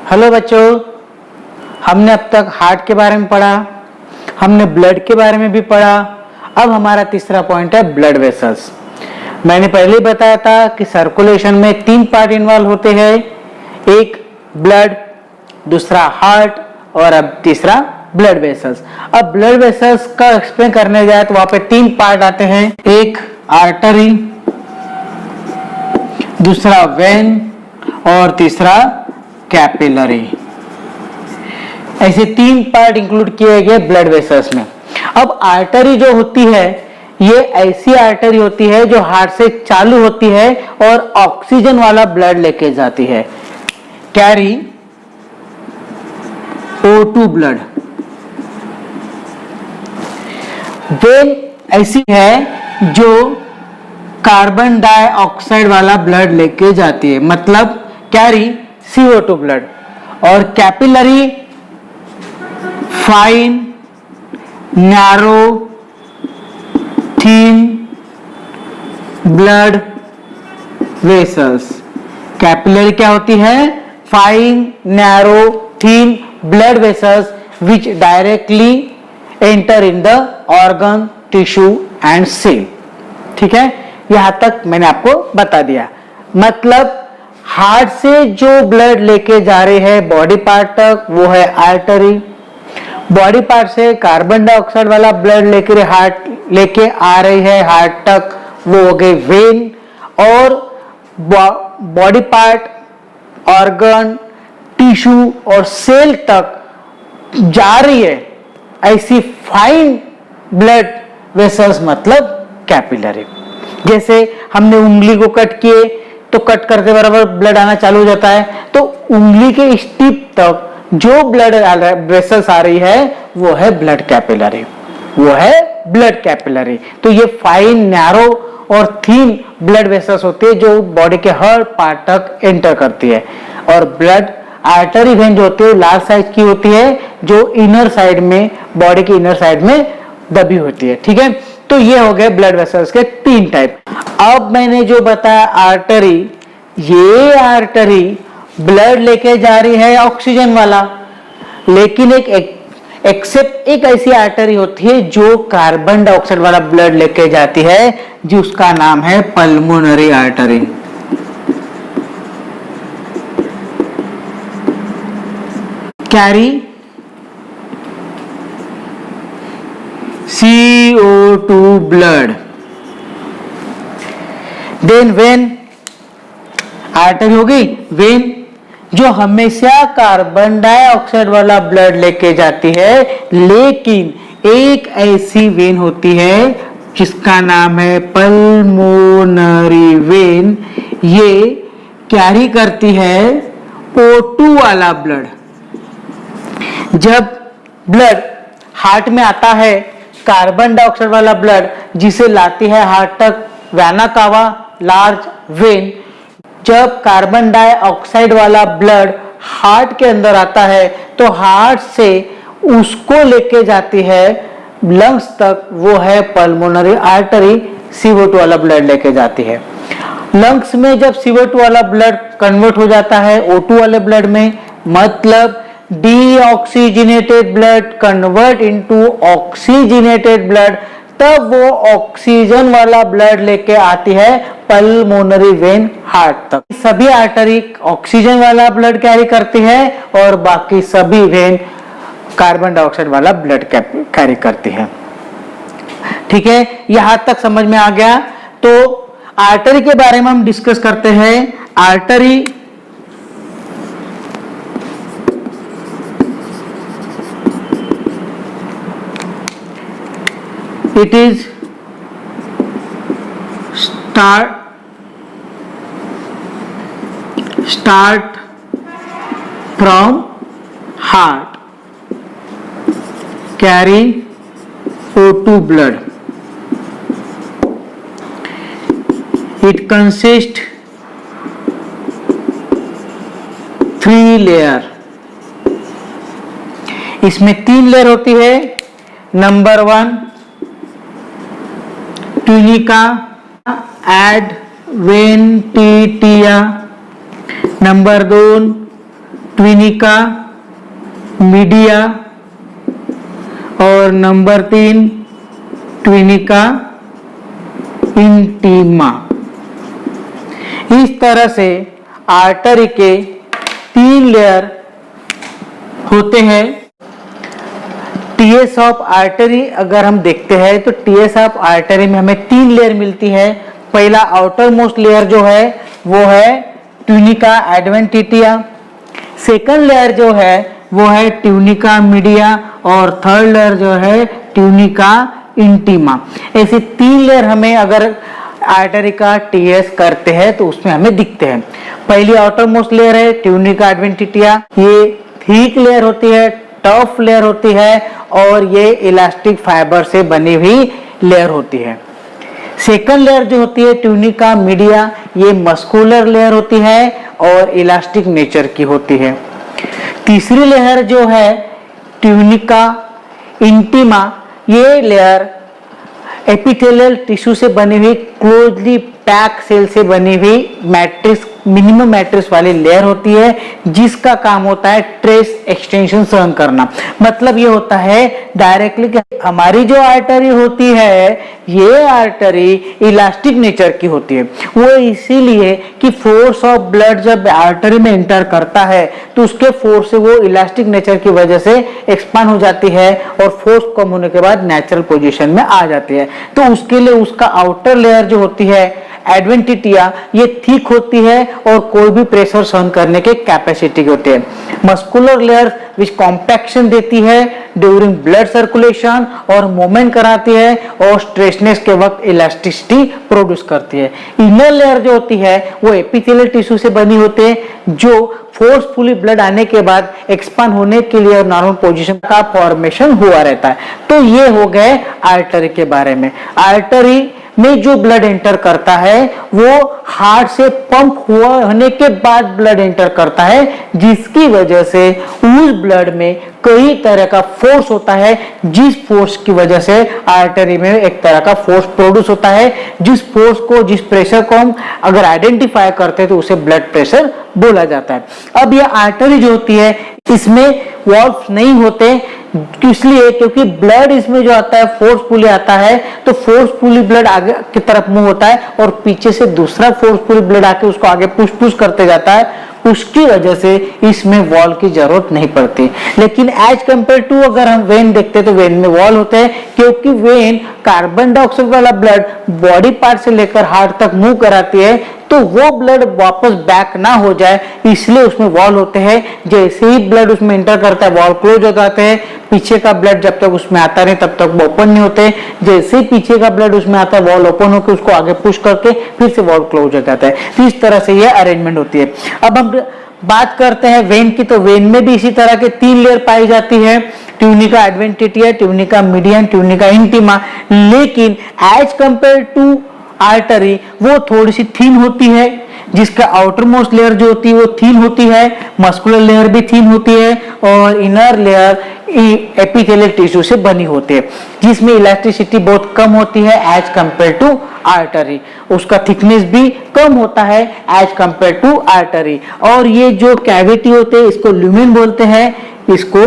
Hello बच्चों, हमने अब तक हार्ट के बारे में पढ़ा, हमने ब्लड के बारे में भी पढ़ा। अब हमारा तीसरा पॉइंट है ब्लड वेसल्स। मैंने पहले ही बताया था कि सर्कुलेशन में 3 पार्ट इन्वॉल्व होते हैं, एक ब्लड, दूसरा हार्ट और अब तीसरा ब्लड वेसल्स। अब ब्लड वेसल्स का एक्सप्लेन करने जाए तो वहां पे 3 पार्ट आते हैं, एक आर्टरी, दूसरा वेन और तीसरा कैपिलरी। ऐसे 3 पार्ट इंक्लूड किए गए ब्लड वेसल्स में। अब आर्टरी जो होती है, ये ऐसी आर्टरी होती है जो हार्ट से चालू होती है और ऑक्सीजन वाला ब्लड लेके जाती है, कैरी O2 ब्लड। वेन ऐसी है जो कार्बन डाइऑक्साइड वाला ब्लड लेके जाती है, मतलब कैरी CO2 ब्लड। और capillary fine, narrow, thin blood vessels. Capillary क्या होती है? Fine, narrow, thin blood vessels which directly enter in the organ, tissue and cell. ठीक है, यहां तक मैंने आपको बता दिया। मतलब हार्ट से जो ब्लड लेके जा रही है बॉडी पार्ट तक, वो है आर्टरी। बॉडी पार्ट से कार्बन डाइऑक्साइड वाला ब्लड लेके आ रही है हार्ट तक, वो हो गई वेन। और बॉडी पार्ट, ऑर्गन, टिश्यू और सेल तक जा रही है ऐसी फाइन ब्लड वेसल्स, मतलब कैपिलरी। जैसे हमने उंगली को कट किए तो कट करते बराबर ब्लड आना चालू हो जाता है, तो उंगली के इस टिप तक जो ब्लड वेसल्स आ रही है वो है ब्लड कैपिलरी, वो है ब्लड कैपिलरी। तो ये फाइन, नैरो और थीन ब्लड वेसल्स होती है जो बॉडी के हर पार्ट तक एंटर करती है। और ब्लड आर्टरी वेन जो होती है लार्ज साइज की होती है, जो इनर साइड में, बॉडी की इनर साइड में दबी होती है। ठीक है, तो ये हो गए ब्लड वेसल्स के 3 टाइप। अब मैंने जो बताया आर्टरी, ये आर्टरी ब्लड लेके जा रही है ऑक्सीजन वाला, लेकिन एक्सेप्ट एक ऐसी आर्टरी होती है जो कार्बन डाइऑक्साइड वाला ब्लड लेके जाती है, जिसका नाम है pulmonary artery. Carry CO2 blood। Then vein, artery हो गई, वेन जो हमेशा कार्बन डाइऑक्साइड वाला ब्लड लेके जाती है, लेकिन एक ऐसी वेन होती है जिसका नाम है पल्मोनरी वेन। ये कैरी करती है O2 वाला ब्लड। जब ब्लड हार्ट में आता है, कार्बन डाइऑक्साइड वाला ब्लड जिसे लाती है हार्ट तक वेना कावा, लार्ज वेन। जब कार्बन डाइऑक्साइड वाला ब्लड हार्ट के अंदर आता है तो हार्ट से उसको लेके जाती है लंग्स तक, वो है पल्मोनरी आर्टरी। CO2 वाला ब्लड लेके जाती है लंग्स में। जब CO2 वाला ब्लड कन्वर्ट हो जाता है O2 वाले ब्लड में, मतलब deoxygenated blood convert into oxygenated blood, तब वो ऑक्सीजन वाला ब्लड लेके आती है पल्मोनरी वेन हार्ट तक। सभी आर्टरी ऑक्सीजन वाला ब्लड कैरी करती है और बाकी सभी वेन कार्बन डाइऑक्साइड वाला ब्लड कैरी करती है। ठीक है, यहां तक समझ में आ गया। तो आर्टरी के बारे में हम डिस्कस करते हैं। Artery it is start from heart, carry O2 blood. It consists 3 layer। इसमें 3 लेयर होती है। Number 1 tunica adventitia, number 2 tunica media और नंबर 3 ट्विनिका इंटीमा। इस तरह से आर्टरी के 3 लेयर होते हैं। टीएस ऑफ आर्टरी अगर हम देखते हैं तो टीएस ऑफ आर्टरी में हमें 3 लेयर मिलती है। पहला आउटर मोस्ट लेयर जो है वो है ट्यूनिका एडवेंटिटिया, सेकंड लेयर जो है वो है ट्यूनिका मीडिया और थर्ड लेयर जो है ट्यूनिका इंटीमा। ऐसे 3 लेयर हमें अगर आर्टरी का टीएस करते हैं तो उसमें हमें दिखते हैं। पहली आउटर मोस्ट लेयर है ट्यूनिका एडवेंटिटिया, ये थिक लेयर होती है, टफ लेयर होती है और ये इलास्टिक फाइबर से बनी हुई लेयर होती है। सेकंड लेयर जो होती है ट्यूनिका मीडिया, ये मस्कुलर लेयर होती है और इलास्टिक नेचर की होती है। तीसरी लेयर जो है ट्यूनिका इंटीमा, ये लेयर एपिथेलियल टिश्यू से बनी हुई क्लोजली पैक सेल से बनी हुई मैट्रिक्स मिनिमम मैट्रिक्स वाली लेयर होती है, जिसका काम होता है ट्रेस एक्सटेंशन सहन करना। मतलब ये होता है डायरेक्टली कि हमारी जो आर्टरी होती है ये आर्टरी इलास्टिक नेचर की होती है। वो इसीलिए कि फोर्स ऑफ ब्लड जब आर्टरी में एंटर करता है तो उसके फोर्स से वो इलास्टिक नेचर की वजह से एक्सपांड हो जाती है और फोर्स कम होने के बाद नेचुरल पोजीशन में आ जाती है। तो उसके लिए उसका आउटर लेयर जो होती है एडवेंटिटिया, ये थिक होती है और कोई भी प्रेशर सहन करने के कैपेसिटी की होती है। मस्कुलर लेयर विच कॉम्पैक्शन देती है ड्यूरिंग ब्लड सर्कुलेशन और मूवमेंट कराती है और स्ट्रेचनेस के वक्त इलास्टिसिटी प्रोड्यूस करती है। इनर लेयर जो होती है वो एपिथेलियल टिश्यू से बनी होती है, जो फोर्सफुली ब्लड आने के बाद एक्सपांड होने के लिए और नॉर्मल पोजीशन का फॉर्मेशन हुआ रहता है। तो ये हो गए आर्टरी के बारे में। आर्टरी में जो ब्लड एंटर करता है वो हार्ट से पंप हुआ होने के बाद ब्लड एंटर करता है, जिसकी वजह से उस ब्लड में कई तरह का फोर्स होता है, जिस फोर्स की वजह से आर्टरी में एक तरह का फोर्स प्रोड्यूस होता है। जिस फोर्स को, जिस प्रेशर को हम अगर आइडेंटिफाई करते हैं तो उसे ब्लड प्रेशर बोला जाता है। अब ये आर्टरी जो होती है इसमें वॉल्व्स नहीं होते, इसलिए क्योंकि ब्लड इसमें जो आता है फोर्सफुली आता है, तो फोर्सफुली ब्लड आगे की तरफ मूव होता है और पीछे से दूसरा फोर्सफुली ब्लड आके उसको आगे पुश करते जाता है। उसकी वजह से इसमें वॉल की जरूरत नहीं पड़ती। लेकिन एज कंपेयर टू अगर हम वेन देखते हैं तो वेन में वॉल होते हैं, क्योंकि वेन कार्बन डाइऑक्साइड वाला ब्लड बॉडी पार्ट से लेकर हार्ट तक मूव कराती है, तो वो ब्लड वापस बैक ना हो जाए इसलिए उसमें वॉल होते हैं। जैसे ही ब्लड उसमें एंटर करता है वॉल क्लोज हो जाते हैं। पीछे का ब्लड जब तक उसमें आता नहीं तब तक ओपन नहीं होते। जैसे ही पीछे का ब्लड उसमें आता है वॉल ओपन होकर उसको आगे पुश करके फिर से वॉल क्लोज हो जाता है। तो इस तरह से ये अरेंजमेंट होती है। अब हम बात करते हैं वेन की, तो वेन में भी इसी तरह के 3 लेयर पाई जाती है, tunica adventitia, tunica media, tunica intima. लेकिन एज कंपेयर टू आर्टरी वो थोड़ी सी थीन होती है, जिसका आउटर मोस्ट लेयर जो होती है वो थीन होती है, मस्कुलर लेयर भी थीन होती है और इनर लेयर एपिथेलियल टिश्यू से बनी होती है, जिसमें इलास्टिसिटी बहुत कम होती है एज कंपेयर टू आर्टरी। उसका थिकनेस भी कम होता है एज कंपेयर टू आर्टरी। और ये जो कैविटी होते हैं इसको ल्यूमेन बोलते हैं, इसको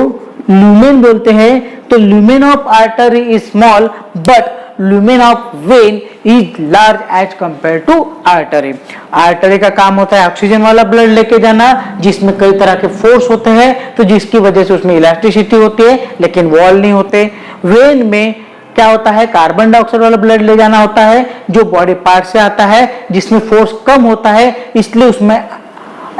ल्यूमेन बोलते हैं। तो lumen of artery is small but lumen of vein is large as compared to artery। Artery का काम होता है ऑक्सीजन वाला ब्लड लेके जाना, जिसमें कई तरह के फोर्स होते हैं, तो जिसकी वजह से उसमें इलास्टिसिटी होती है लेकिन वॉल नहीं होते। वेन में क्या होता है, कार्बन डाइऑक्साइड वाला ब्लड ले जाना होता है जो बॉडी पार्ट से आता है, जिसमें फोर्स कम होता है इसलिए उसमें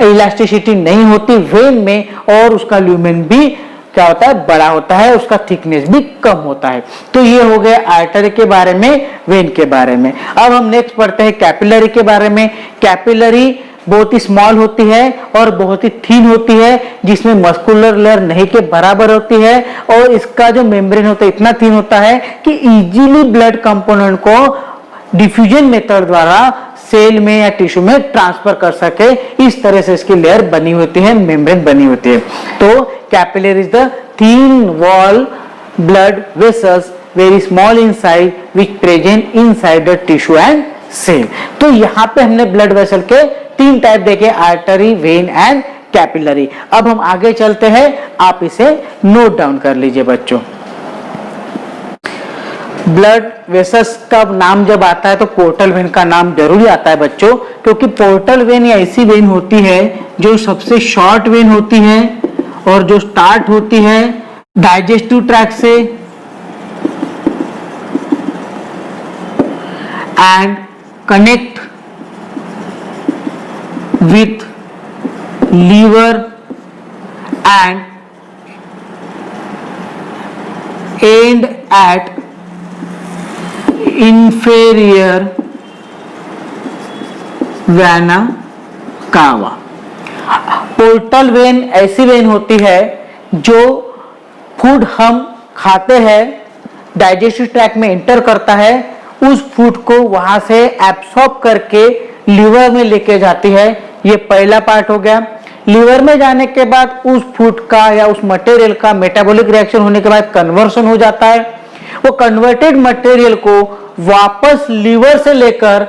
इलास्टिसिटी नहीं होती वेन में, और उसका ल्यूमेन भी क्या होता है, बड़ा होता है, उसका थिकनेस भी कम होता है। तो ये हो गया आर्टरी के बारे में, वेन के बारे में। अब हम नेक्स्ट पढ़ते हैं कैपिलरी के बारे में। कैपिलरी बहुत ही स्मॉल होती है और बहुत ही थीन होती है, जिसमें मस्कुलर लेयर नहीं के बराबर होती है और इसका जो मेम्ब्रेन होता है इतना थीन होता है कि इजीली ब्लड कंपोनेंट को डिफ्यूजन मेथड द्वारा सेल में या टिश्यू में ट्रांसफर कर सके, इस तरह से इसकी लेयर बनी होती है, मेम्ब्रेन बनी होती है। तो capillary is the thin wall blood vessels very small in size which present inside the tissue and cell. तो यहाँ पे हमने ब्लड वेसल के 3 टाइप देखे, आर्टरी, वेन एंड कैपिलरी। अब हम आगे चलते हैं, आप इसे नोट डाउन कर लीजिए बच्चों। ब्लड वेसल्स का नाम जब आता है तो पोर्टल वेन का नाम जरूरी आता है बच्चों, क्योंकि पोर्टल वेन या ऐसी वेन होती है जो सबसे शॉर्ट वेन होती है और जो स्टार्ट होती है डाइजेस्टिव ट्रैक्ट से and connect with liver and end at inferior vena cava। Portal vein ऐसी वेन होती है जो फूड हम खाते हैं डाइजेस्टिव ट्रैक्ट में एंटर करता है, उस फूड को वहां से एब्सॉर्ब करके लीवर में लेके जाती है। ये पहला पार्ट हो गया। लीवर में जाने के बाद उस फूड का या उस मटेरियल का मेटाबॉलिक रिएक्शन होने के बाद कन्वर्शन हो जाता है। वो कन्वर्टेड मटेरियल को वापस लीवर से लेकर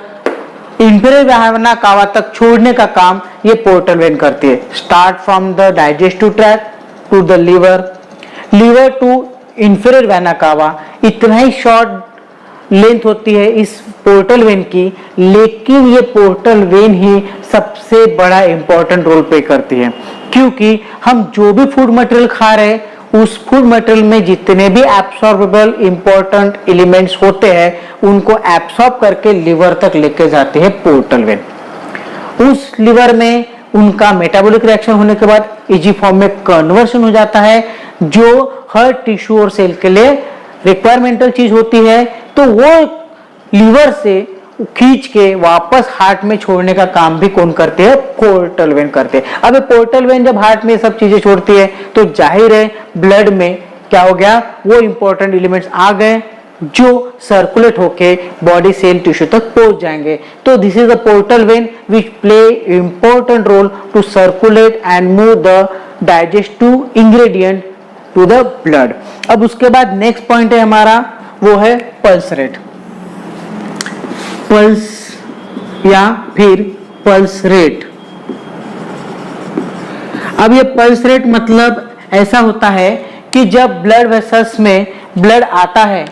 इंफीरियर वेना कावा तक छोड़ने का काम ये पोर्टल वेन करती है। Start from the digestive tract to the liver, liver to inferior vena cava. इतना ही शॉर्ट लेंथ होती है इस पोर्टल वेन की, लेकिन ये पोर्टल वेन ही सबसे बड़ा इंपॉर्टेंट रोल प्ले करती है, क्योंकि हम जो भी फूड मटेरियल खा रहे हैं उस फूड मटेरियल में जितने भी एब्सॉर्बेबल इंपॉर्टेंट एलिमेंट्स होते हैं उनको एब्सॉर्ब करके लीवर तक लेके जाते हैं पोर्टल वेन। उस लीवर में उनका मेटाबॉलिक रिएक्शन होने के बाद इजी फॉर्म में कन्वर्शन हो जाता है, जो हर टिश्यू और सेल के लिए रिक्वायरमेंटल चीज होती है। तो वो लीवर से खींच के वापस हार्ट में छोड़ने का काम भी कौन करते हैं? पोर्टल वेन करते हैं। अब पोर्टल वेन जब हार्ट में सब चीजें छोड़ती है तो जाहिर है ब्लड में क्या हो गया, वो इंपॉर्टेंट एलिमेंट्स आ गए जो सर्कुलेट होके बॉडी सेल टिश्यू तक पहुंच जाएंगे। तो this is the portal vein which play important role to circulate and move the digestive ingredient to the blood. अब उसके बाद नेक्स्ट पॉइंट है हमारा, वो है पल्स रेट। पल्स या फिर पल्स रेट। अब ये पल्स रेट मतलब ऐसा होता है कि जब ब्लड वेसल्स में ब्लड आता है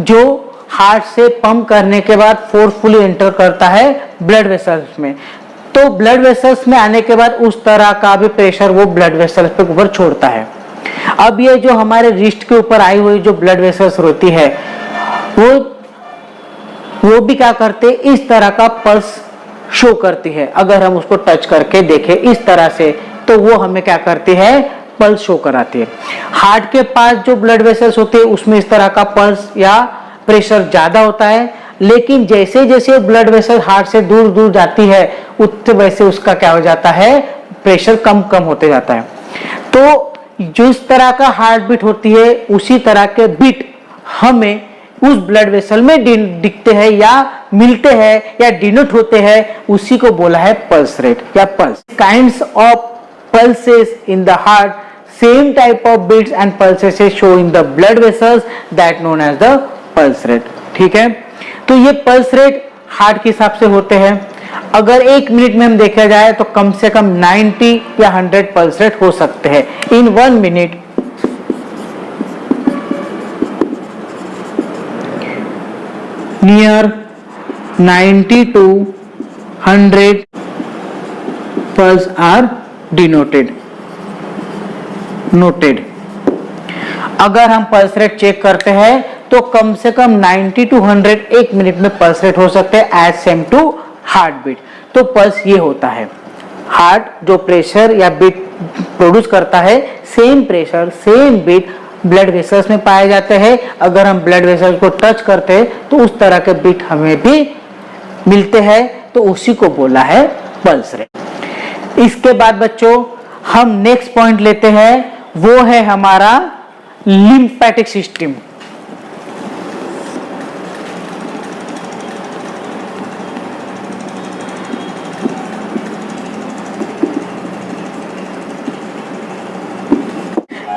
जो हार्ट से पंप करने के बाद फोर्सफुली एंटर करता है ब्लड वेसल्स में, तो ब्लड वेसल्स में आने के बाद उस तरह का भी प्रेशर वो ब्लड वेसल्स पे ऊपर छोड़ता है। अब ये जो हमारे रिस्ट के ऊपर आई हुई जो ब्लड वेसल्स होती है वो भी क्या करते, इस तरह का पल्स शो करती है। अगर हम उसको टच करके देखें इस तरह से तो वो हमें क्या करती है, पल्स शो कराती है। हार्ट के पास जो ब्लड वेसल्स होते हैं उसमें इस तरह का पल्स या प्रेशर ज्यादा होता है, लेकिन जैसे जैसे ब्लड वेसल हार्ट से दूर दूर जाती है उतने वैसे उसका क्या हो जाता है, प्रेशर कम कम होते जाता है। तो जिस तरह का हार्ट बीट होती है उसी तरह के बीट हमें उस ब्लड वेसल में दिखते हैं या मिलते हैं या डिनोट होते हैं, उसी को बोला है पल्स रेट या pulse. Kinds of pulses in the heart, same type of beats and pulses show in the blood vessels that known as the pulse rate. ठीक है, तो ये पल्स रेट हार्ट के हिसाब से होते हैं। अगर एक मिनट में हम देखा जाए तो कम से कम 90 या 100 पल्स रेट हो सकते हैं इन 1 minute. Near 90 to 100 pulse are noted। अगर हम पल्स रेट चेक करते हैं तो कम से कम 90 to 100 एक मिनट में पल्स रेट हो सकते हैं as same to heart beat. तो पल्स ये होता है, हार्ट जो प्रेशर या बीट प्रोड्यूस करता है, same pressure same beat blood vessels में पाए जाते हैं। अगर हम ब्लड वेसल्स को टच करते हैं तो उस तरह के बीट हमें भी मिलते हैं, तो उसी को बोला है पल्स रेट। इसके बाद बच्चों हम नेक्स्ट पॉइंट लेते हैं, वो है हमारा लिम्फेटिक सिस्टम।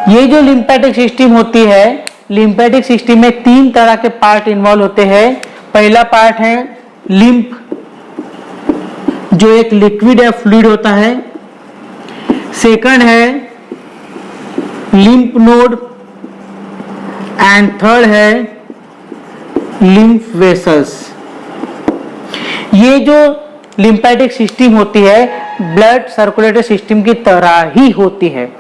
ये जो लिम्फेटिक सिस्टम होती है, लिम्फेटिक सिस्टम में 3 तरह के पार्ट इन्वॉल्व होते हैं। पहला पार्ट है लिम्फ, जो एक लिक्विड या फ्लूइड होता है। सेकंड है लिम्फ नोड एंड थर्ड है लिम्फ वेसल्स। ये जो लिम्फेटिक सिस्टम होती है ब्लड सर्कुलेटरी सिस्टम की तरह ही होती है,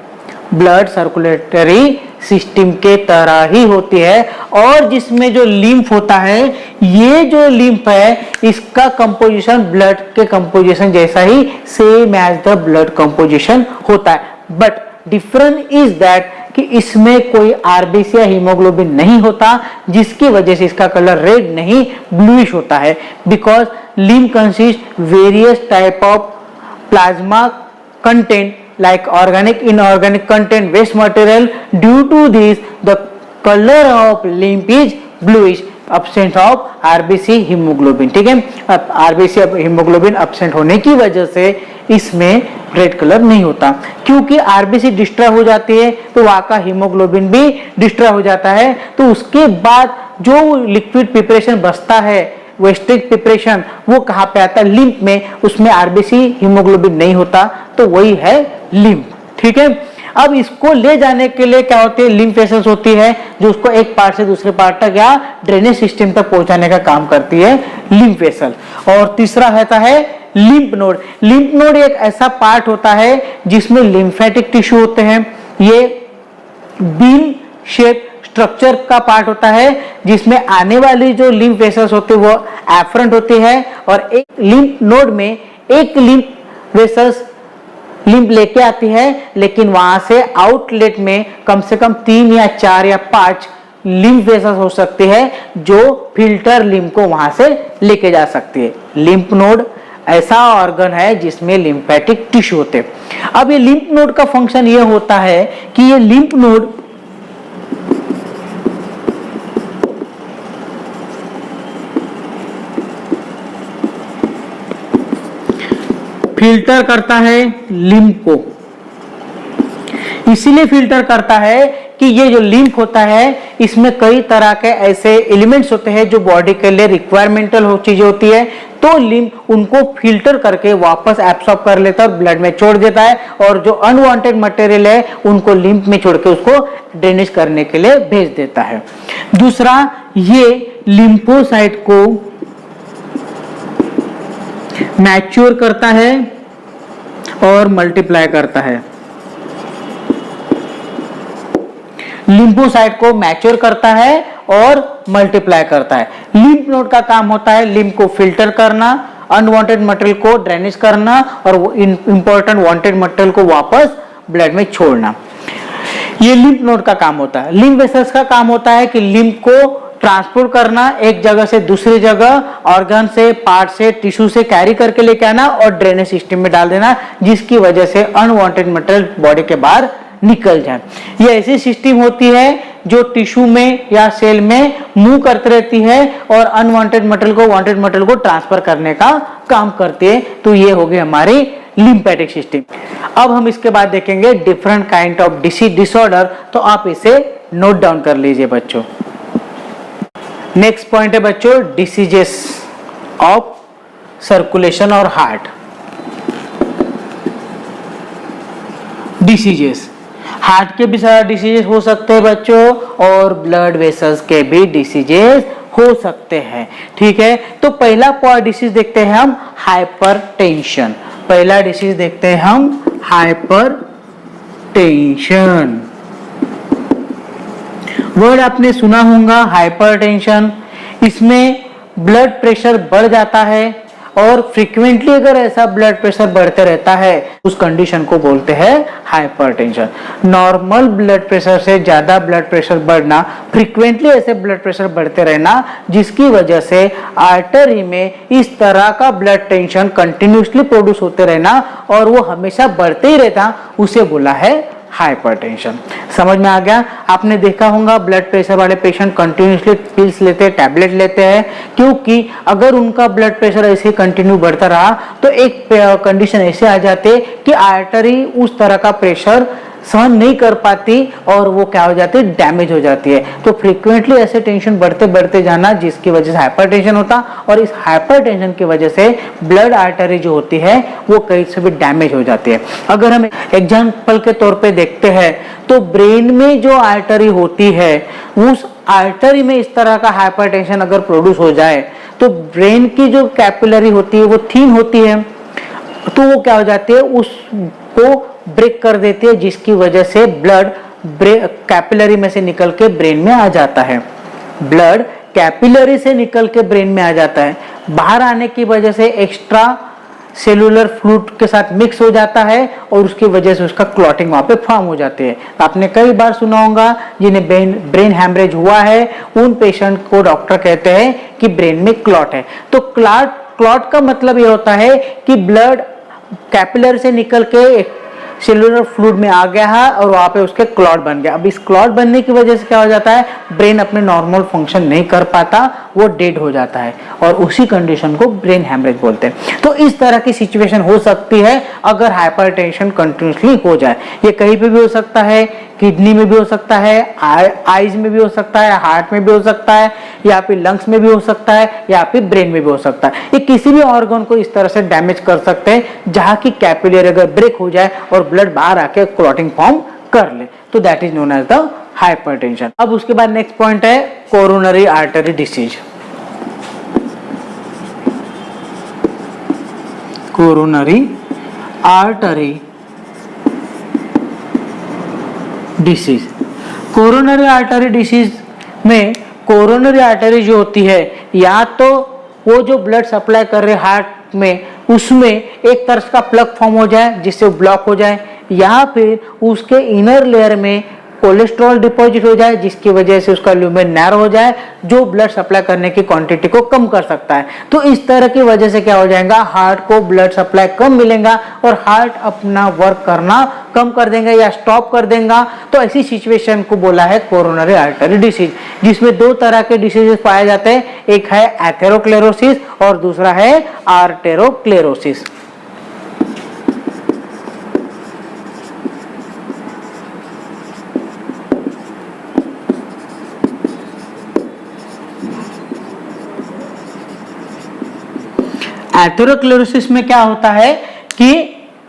ब्लड सर्कुलेटरी सिस्टम के तरह ही होती है। और जिसमें जो लिम्फ होता है, ये जो लिम्फ है इसका कंपोजिशन ब्लड के कंपोजिशन जैसा ही same as the blood composition होता है, बट डिफरेंस इज दैट कि इसमें कोई आरबीसी या हीमोग्लोबिन नहीं होता, जिसकी वजह से इसका कलर रेड नहीं ब्लूइश होता है। Because lymph consist various type of plasma content like organic, inorganic content, waste material. Due to this, the color of lymph is bluish, absence of RBC hemoglobin। ठीक है, अब RBC hemoglobin absent होने की वजह से इसमें रेड कलर नहीं होता, क्योंकि RBC डिस्ट्रॉय हो जाती है तो वहां का हीमोग्लोबिन भी डिस्ट्रॉय हो जाता है। तो उसके बाद जो लिक्विड प्रिपरेशन बचता है, वेस्टेज प्रिपरेशन, वो कहाँ पे आता है? लिम्फ में। उसमें आरबीसी हीमोग्लोबिन नहीं होता, तो वही है लिम्फ। ठीक है, अब इसको ले जाने के लिए क्या होती है? लिम्फ वेसल्स होती है जो उसको एक पार्ट से दूसरे पार्ट तक या ड्रेनेज सिस्टम तक पहुंचाने का काम करती है लिम्फ वेसल। और तीसरा रहता है लिम्फ नोड। लिम्फ नोड एक ऐसा पार्ट होता है जिसमें लिम्फेटिक टिश्यू होते हैं। ये बीन शेप स्ट्रक्चर का पार्ट होता है जिसमें आने वाली जो लिम्फ वेसल्स होते हैं वो एफरेंट होती है, और एक लिम्फ नोड में एक लिम्फ वेसल्स लिम्फ लेके आती है, लेकिन वहां से आउटलेट में कम से कम 3 या 4 या 5 लिम्फ वेसल्स हो सकती है जो फिल्टर लिम्फ को वहां से लेके जा सकती है। लिम्फ नोड ऐसा ऑर्गन है जिसमें लिम्फेटिक टिश्यू होते हैं। अब ये लिम्फ नोड का फंक्शन ये होता है कि ये लिम्फ नोड फिल्टर करता है लिम्फ को। इसीलिए फिल्टर करता है कि ये जो लिम्फ होता है इसमें कई तरह के ऐसे एलिमेंट्स होते हैं जो बॉडी के लिए रिक्वायरमेंटल हो चीजें होती है, तो लिम्फ उनको फिल्टर करके वापस एब्सॉर्ब कर लेता है और ब्लड में छोड़ देता है, और जो अनवांटेड मटेरियल है उनको लिम्फ में छोड़ के उसको ड्रेनेज करने के लिए भेज देता है। दूसरा, ये लिम्फोसाइट को मैच्योर करता है और मल्टीप्लाई करता है। लिम्फोसाइट को मैच्योर करता है और मल्टीप्लाई करता है। लिम्फ नोड का काम होता है लिम्फ को फिल्टर करना, अनवांटेड मटेरियल को ड्रेनेज करना, और वो इंपॉर्टेंट वांटेड मटेरियल को वापस ब्लड में छोड़ना। ये लिम्फ नोड का काम होता है। लिम्फ वेसल्स का काम होता है कि लिम्फ को ट्रांसपोर्ट करना, एक जगह से दूसरी जगह, ऑर्गन से, पार्ट से, टिश्यू से कैरी करके लेके आना और ड्रेनेज सिस्टम में डाल देना, जिसकी वजह से अनवांटेड मटेरियल बॉडी के बाहर निकल जाए। ये ऐसी सिस्टम होती है जो टिश्यू में या सेल में मूव करती रहती है और अनवांटेड मटेरियल को वांटेड मटेरियल को ट्रांसफर करने का काम करती है। तो ये हो गई हमारी लिम्फेटिक सिस्टम। अब हम इसके बाद देखेंगे different kind of disease disorder, तो आप इसे नोट डाउन कर लीजिए बच्चों। नेक्स्ट पॉइंट है बच्चों डिसीजेस ऑफ सर्कुलेशन और हार्ट। डिसीजेस, हार्ट के भी सारे डिसीजेस हो सकते हैं बच्चों, और ब्लड वेसल्स के भी डिसीजेस हो सकते हैं। ठीक है, तो पहला डिसीज देखते हैं हम हाइपरटेंशन। पहला डिसीज देखते हैं हम हाइपरटेंशन। वर्ड आपने सुना होगा हाइपरटेंशन। इसमें ब्लड प्रेशर बढ़ जाता है, और फ्रीक्वेंटली अगर ऐसा ब्लड प्रेशर बढ़ते रहता है उस कंडीशन को बोलते हैं हाइपरटेंशन। नॉर्मल ब्लड प्रेशर से ज्यादा ब्लड प्रेशर बढ़ना, फ्रीक्वेंटली ऐसे ब्लड प्रेशर बढ़ते रहना, जिसकी वजह से आर्टरी में इस तरह का ब्लड टेंशन कंटिन्यूसली प्रोड्यूस होते रहना और वो हमेशा बढ़ते ही रहता, उसे बोला है हाइपरटेंशन। समझ में आ गया? आपने देखा होगा ब्लड प्रेशर वाले पेशेंट कंटिन्यूसली पिल्स लेते हैं, टैबलेट लेते हैं, क्योंकि अगर उनका ब्लड प्रेशर ऐसे कंटिन्यू बढ़ता रहा तो एक कंडीशन ऐसे आ जाते कि आर्टरी उस तरह का प्रेशर सहन नहीं कर पाती और वो क्या हो जाती है, डैमेज हो जाती है। तो फ्रीक्वेंटली ऐसे टेंशन बढ़ते बढ़ते जाना जिसकी वजह से हाइपरटेंशन होता, और इस हाइपरटेंशन की वजह से ब्लड आर्टरी जो होती है वो कहीं से भी डैमेज हो जाती है। अगर हम एग्जांपल के तौर पे देखते हैं तो ब्रेन में जो आर्टरी होती है उस आर्टरी में इस तरह का हाइपरटेंशन अगर प्रोड्यूस हो जाए तो ब्रेन की जो कैपिलरी होती है वो थीन होती है, तो वो क्या हो जाती है, उसको ब्रेक कर देती है, जिसकी वजह से ब्लड कैपिलरी में से निकल के ब्रेन में आ जाता है। ब्लड कैपिलरी से निकल के ब्रेन में आ जाता है, बाहर आने की वजह से एक्स्ट्रा सेलुलर फ्लूइड के साथ मिक्स हो जाता है और उसकी वजह से उसका क्लॉटिंग वहां पे फॉर्म हो जाती है। आपने कई बार सुना होगा जिन्हें ब्रेन हैमरेज हुआ है उन पेशेंट को डॉक्टर कहते हैं कि ब्रेन में क्लॉट है। तो क्लॉट का मतलब ये होता है कि ब्लड कैपिलरी से निकल के सेलुलर फ्लूइड में आ गया है और वहां पे उसके क्लॉट बन गया। अब इस क्लॉट बनने की वजह से क्या हो जाता है, ब्रेन अपने नॉर्मल फंक्शन नहीं कर पाता, वो डेड हो जाता है और उसी कंडीशन को ब्रेन हैमरेज बोलते हैं। तो इस तरह की सिचुएशन हो सकती है अगर हाइपरटेंशन कंटिन्यूसली हो जाए। ये कहीं पे भी हो सकता है, किडनी में भी हो सकता है, आईज में भी हो सकता है, हार्ट में भी हो सकता है, या फिर लंग्स में भी हो सकता है, या फिर ब्रेन में भी हो सकता है। ये किसी भी ऑर्गन को इस तरह से डैमेज कर सकते हैं जहां की कैपिलरी अगर ब्रेक हो जाए और ब्लड बाहर आके क्लॉटिंग फॉर्म कर ले, तो that is known as the hypertension. अब उसके बाद नेक्स्ट पॉइंट है coronary artery disease. Coronary artery disease. Coronary artery disease में कोरोनरी आर्टरी जो होती है, या तो वो जो ब्लड सप्लाई कर रहे हार्ट में उसमें एक तरह का प्लग फॉर्म हो जाए जिससे वो ब्लॉक हो जाए, या फिर उसके इनर लेयर में कोलेस्ट्रॉल डिपॉजिट हो जाए जिसकी वजह से उसका ल्यूमेन नैरो हो जाए जो ब्लड सप्लाई करने की क्वांटिटी को कम कर सकता है। तो इस तरह की वजह से क्या हो जाएगा, हार्ट को ब्लड सप्लाई कम मिलेगा और हार्ट अपना वर्क करना कम कर देंगे या स्टॉप कर देगा। तो ऐसी सिचुएशन को बोला है कोरोनरी आर्टरी डिसीज, जिसमें दो तरह के डिसीजेस पाए जाते हैं, एक है एथेरोक्लेरोसिस और दूसरा है आर्टेरोक्लेरोसिस। एथेरोक्लेरोसिस में क्या होता है कि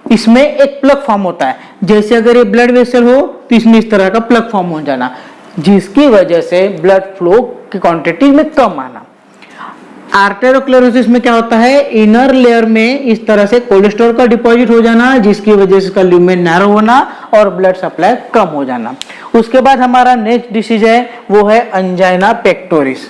इसमें एक प्लग फॉर्म होता है, जैसे अगर ये ब्लड वेसल हो तो इसमें इस तरह का प्लग फॉर्म हो जाना जिसकी वजह से ब्लड फ्लो की क्वांटिटी में कम आना। आर्टेरोक्लेरोसिस में क्या होता है, इनर लेयर में इस तरह से कोलेस्ट्रॉल का डिपॉजिट हो जाना जिसकी वजह से इसका ल्यूमेन नैरो होना और ब्लड सप्लाई कम हो जाना। उसके बाद हमारा नेक्स्ट डिसीज है वो है अंजाइना पेक्टोरिस।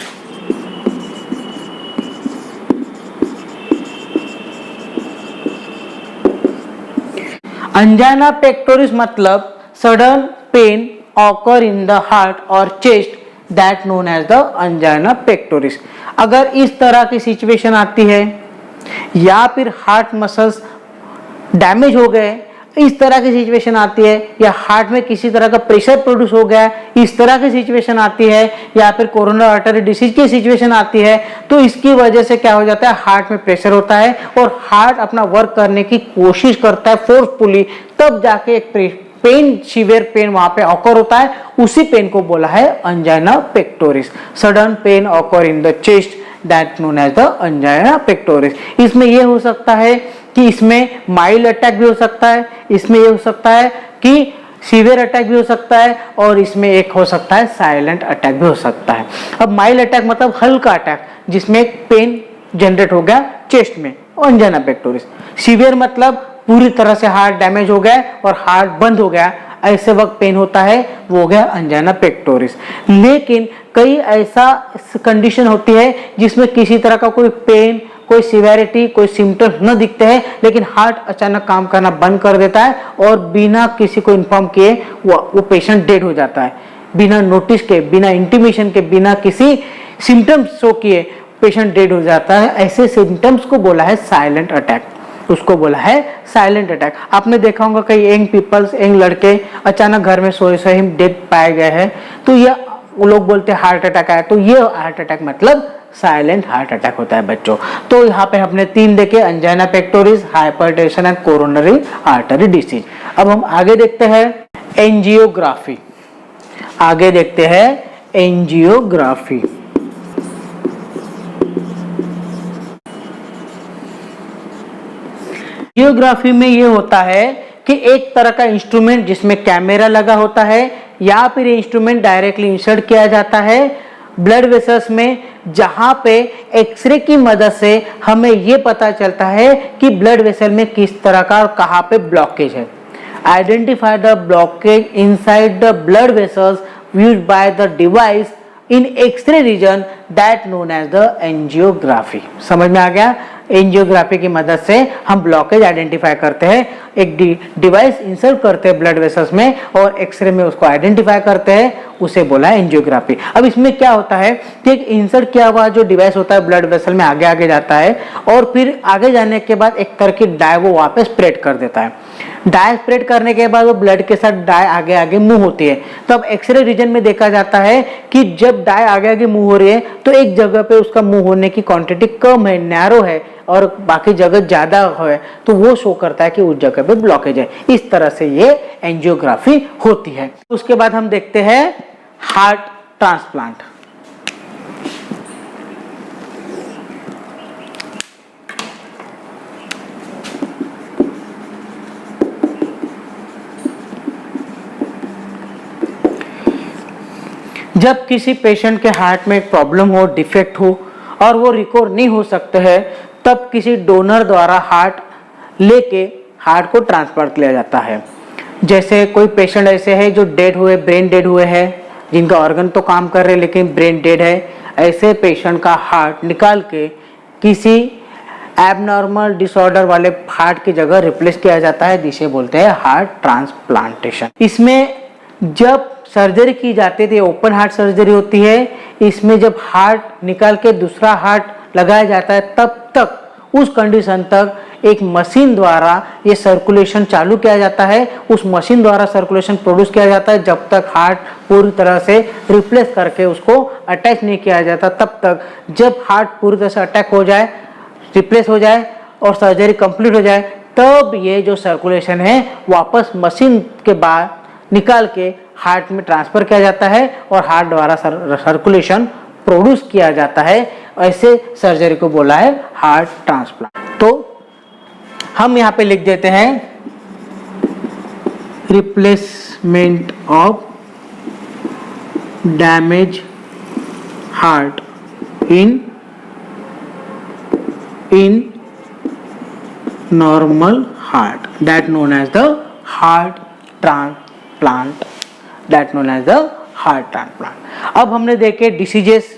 अंजाइना पेक्टोरिस मतलब sudden pain occur in the heart और chest that known as the angina pectoris. अगर इस तरह की सिचुएशन आती है या फिर हार्ट मसल्स डैमेज हो गए, इस तरह की सिचुएशन आती है, या हार्ट में किसी तरह का प्रेशर प्रोड्यूस हो गया, इस तरह की सिचुएशन आती है, या फिर कोरोनरी आर्टरी डिसीज की सिचुएशन आती है, तो इसकी वजह से क्या हो जाता है, हार्ट में प्रेशर होता है और हार्ट अपना वर्क करने की कोशिश करता है फोर्सफुली, तब जाके एक पेन, सीवियर पेन वहां पे ऑकर होता है। उसी पेन को बोला है angina pectoris. Sudden pain occur in the chest that known as the angina pectoris. इसमें यह हो सकता है कि इसमें माइल्ड अटैक भी हो सकता है, इसमें यह हो सकता है कि सीवियर अटैक भी हो सकता है, और इसमें एक हो सकता है साइलेंट अटैक भी हो सकता है। अब माइल्ड अटैक मतलब हल्का अटैक जिसमें पेन जनरेट हो गया चेस्ट में, अंजाइना पेक्टोरिस। सीवियर मतलब पूरी तरह से हार्ट डैमेज हो गया और हार्ट बंद हो गया, ऐसे वक्त पेन होता है, वो हो गया अंजाइना पेक्टोरिस। लेकिन कई ऐसा कंडीशन होती है जिसमें किसी तरह का कोई पेन, कोई सिवियरिटी, कोई सिम्टम्स न दिखते हैं, लेकिन हार्ट अचानक काम करना बंद कर देता है और बिना किसी को इन्फॉर्म किए वो पेशेंट डेड हो जाता है, बिना नोटिस के, बिना इंटीमेशन के, बिना किसी सिम्टम्स शो किए पेशेंट डेड हो जाता है। ऐसे सिम्टम्स को बोला है साइलेंट अटैक, उसको बोला है साइलेंट अटैक। आपने देखा होगा कई यंग पीपल्स, यंग लड़के अचानक घर में सोए सोए ही डेड पाए गए हैं, तो ये लोग बोलते हैं हार्ट अटैक आया, तो ये हार्ट अटैक मतलब साइलेंट हार्ट अटैक होता है बच्चों। तो यहाँ पे हमने 3 देखे, angina pectoris, hypertension and coronary artery disease. अब हम आगे देखते हैं एंजियोग्राफी। आगे देखते हैं एंजियोग्राफी। एंजियोग्राफी में ये होता है कि एक तरह का इंस्ट्रूमेंट जिसमें कैमरा लगा होता है या फिर इंस्ट्रूमेंट डायरेक्टली इंसर्ट किया जाता है ब्लड वेसल्स में, जहां पे एक्सरे की मदद से हमें ये पता चलता है कि ब्लड वेसल में किस तरह का और कहां पे ब्लॉकेज है। Identify the blockage inside the blood vessels viewed by the device in X-ray region that known as the angiography। समझ में आ गया? एंजियोग्राफी की मदद से हम ब्लॉकेज आइडेंटिफाई करते हैं, एक डिवाइस इंसर्ट करते हैं ब्लड वेसल्स में और एक्सरे में उसको आइडेंटिफाई करते हैं, उसे बोला है एंजियोग्राफी। अब इसमें क्या होता है कि एक इंसर्ट किया हुआ जो डिवाइस होता है ब्लड वेसल में आगे आगे जाता है और फिर आगे जाने के बाद एक तरह की डाई वो वापस स्प्रेड कर देता है। डाई स्प्रेड करने के बाद वो ब्लड के साथ डाई आगे आगे मूव होती है। तो अब एक्सरे रीजन में देखा जाता है कि जब डाई आगे आगे मूव हो रही है तो एक जगह पे उसका मूव होने की क्वांटिटी कम है, नैरो है, और बाकी जगह ज्यादा है, तो वो शो करता है कि उस जगह पे ब्लॉकेज है। इस तरह से ये एंजियोग्राफी होती है। उसके बाद हम देखते हैं हार्ट ट्रांसप्लांट। जब किसी पेशेंट के हार्ट में एक प्रॉब्लम हो, डिफेक्ट हो और वो रिकवर नहीं हो सकते हैं, तब किसी डोनर द्वारा हार्ट लेके हार्ट को ट्रांसप्लांट किया जाता है। जैसे कोई पेशेंट ऐसे है जो डेड हुए, ब्रेन डेड हुए हैं, जिनका ऑर्गन तो काम कर रहे हैं लेकिन ब्रेन डेड है, ऐसे पेशेंट का हार्ट निकाल के किसी एबनॉर्मल डिसऑर्डर वाले हार्ट की जगह रिप्लेस किया जाता है, जिसे बोलते हैं हार्ट ट्रांसप्लांटेशन। इसमें जब सर्जरी की जाती थी, ओपन हार्ट सर्जरी होती है, इसमें जब हार्ट निकाल के दूसरा हार्ट लगाया जाता है तब तक उस कंडीशन तक एक मशीन द्वारा ये सर्कुलेशन चालू किया जाता है। उस मशीन द्वारा सर्कुलेशन प्रोड्यूस किया जाता है जब तक हार्ट पूरी तरह से रिप्लेस करके उसको अटैच नहीं किया जाता तब तक। जब हार्ट पूरी तरह से अटैक हो जाए, रिप्लेस हो जाए और सर्जरी कंप्लीट हो जाए, तब ये जो सर्कुलेशन है वापस मशीन के बाद निकाल के हार्ट में ट्रांसफर किया जाता है और हार्ट द्वारा सर्कुलेशन प्रोड्यूस किया जाता है। ऐसे सर्जरी को बोला है हार्ट ट्रांसप्लांट। तो हम यहाँ पे लिख देते हैं replacement of damage heart in normal heart that known as the heart transplant, that known as the heart transplant. अब हमने देखे डिसीजेस।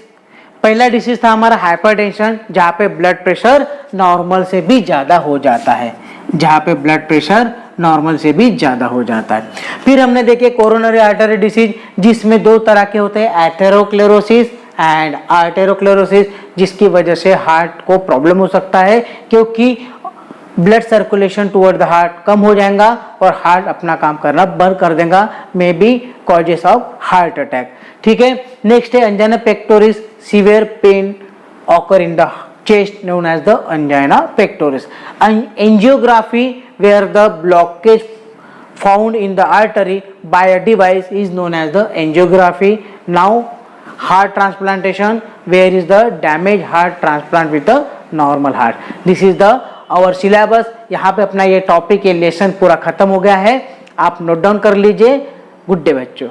पहला डिसीज था हमारा हाइपरटेंशन, जहाँ पे ब्लड प्रेशर नॉर्मल से भी ज्यादा हो जाता है, जहाँ पे ब्लड प्रेशर नॉर्मल से भी ज्यादा हो जाता है। फिर हमने देखे कोरोनरी आर्टरी डिसीज, जिसमें दो तरह के होते हैं, एथेरोक्लेरोसिस एंड आर्टेरोक्लेरोसिस, जिसकी वजह से हार्ट को प्रॉब्लम हो सकता है क्योंकि blood circulation toward the heart कम हो जाएगा और हार्ट अपना काम करना बंद कर देगा, may be causes of heart attack. ठीक है। नेक्स्ट है angina pectoris, severe pain occur in the chest known as the angina pectoris. Angiography where the blockage found in the artery by a device is known as the angiography. Now heart transplantation where is the damage heart transplant with the normal heart. This is the our syllabus. यहाँ पे अपना ये topic, ये lesson पूरा खत्म हो गया है। आप नोट डाउन कर लीजिए। गुड डे बच्चों।